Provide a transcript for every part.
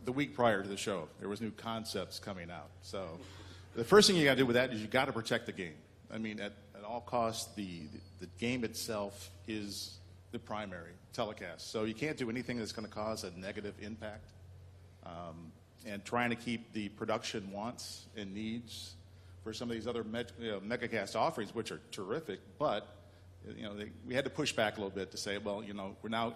the week prior to the show. There was new concepts coming out. So the first thing you got to do with that is you got to protect the game. I mean, at all costs, the game itself is the primary telecast. So you can't do anything that's going to cause a negative impact. And trying to keep the production wants and needs for some of these other Megacast offerings, which are terrific, but we had to push back a little bit to say, well, we're now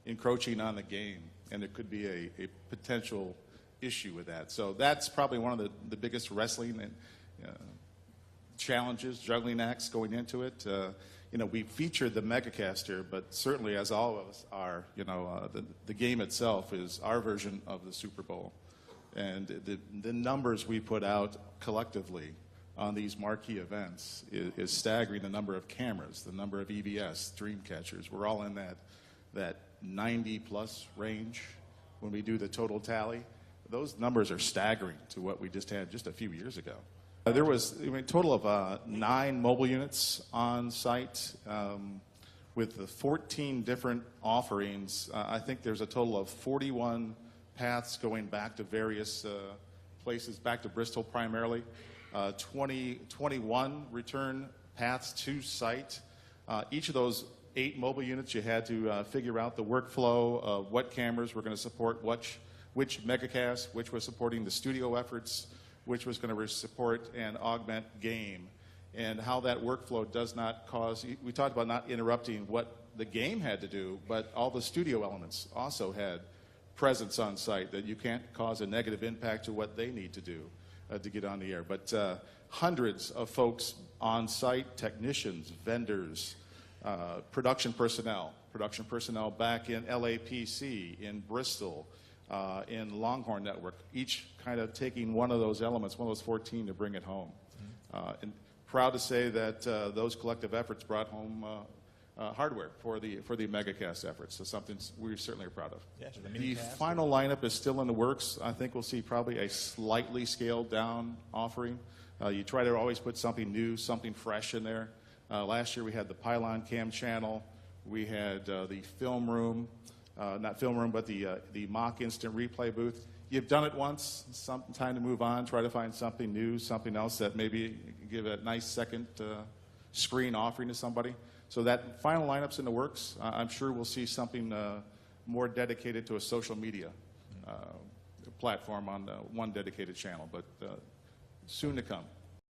encroaching on the game, and there could be a potential issue with that. So that's probably one of the biggest wrestling and challenges, juggling acts going into it. We featured the Megacast here, but certainly, as all of us are, the game itself is our version of the Super Bowl. And the numbers we put out collectively on these marquee events is staggering. The number of cameras, the number of EVS, dream catchers. We're all in that 90-plus range when we do the total tally. Those numbers are staggering to what we just had just a few years ago. There was a total of 9 mobile units on site with the 14 different offerings. I think there's a total of 41 paths going back to various places, back to Bristol primarily. 21 return paths to site. Each of those 8 mobile units, you had to figure out the workflow of what cameras were going to support which Megacast, which was supporting the studio efforts, which was going to support and augment game, and how that workflow does not cause, we talked about not interrupting what the game had to do, but all the studio elements also had presence on site, that you can't cause a negative impact to what they need to do to get on the air. But hundreds of folks on site, technicians, vendors, production personnel back in LAPC, in Bristol, in Longhorn Network, each kind of taking one of those elements, one of those 14, to bring it home. And proud to say that those collective efforts brought home hardware for the Megacast efforts. So something we certainly are proud of. Yeah, the final lineup is still in the works. I think we'll see probably a slightly scaled down offering. You try to always put something new, something fresh in there. Last year we had the Pylon Cam channel. We had the film room. Not film room, but the mock instant replay booth. You've done it once, some time to move on, try to find something new, something else that maybe give a nice second screen offering to somebody. So that final lineup's in the works. I'm sure we'll see something more dedicated to a social media platform on one dedicated channel, but soon to come.